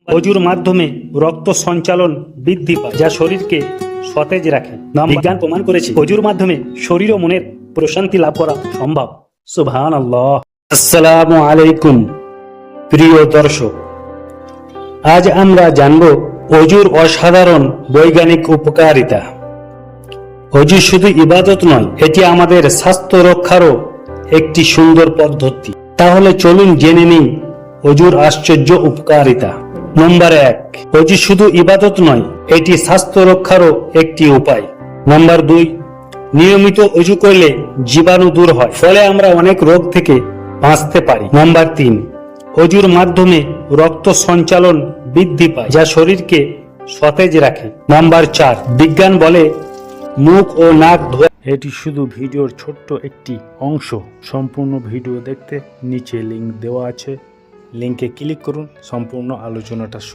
অজুর মাধ্যমে রক্ত সঞ্চালন বৃদ্ধি পায়, যা শরীরকে সতেজ রাখে। বিজ্ঞান প্রমাণ করেছে অজুর মাধ্যমে শরীর ও মনের প্রশান্তি লাভ করা সম্ভব। সুবহানাল্লাহ। আসসালামু আলাইকুম প্রিয় দর্শক, আজ আমরা জানব অজুর অসাধারণ বৈজ্ঞানিক উপকারিতা। অজু শুধু ইবাদত নয়, এটি আমাদের স্বাস্থ্য রক্ষারও একটি সুন্দর পদ্ধতি। তাহলে চলুন জেনে নিই অজুর আশ্চর্য উপকারিতা। নম্বর 1, অজু শুধু ইবাদত নয়, এটি স্বাস্থ্য রক্ষারও একটি উপায়। নম্বর 2, নিয়মিত অজু করলে জীবাণু দূর হয়, ফলে আমরা অনেক রোগ থেকে বাঁচতে পারি। নম্বর 3, অজুর মাধ্যমে রক্ত সঞ্চালন বৃদ্ধি পায়, যা শরীরকে সতেজ রাখে। নম্বর 4, বিজ্ঞান বলে মুখ ও নাক ধোয়া। এটি শুধু ভিডিওর ছোট্ট একটি অংশ। সম্পূর্ণ ভিডিও দেখতে নিচে লিংক দেওয়া আছে, লিংকে ক্লিক করুন, সম্পূর্ণ আলোচনাটা শুনুন।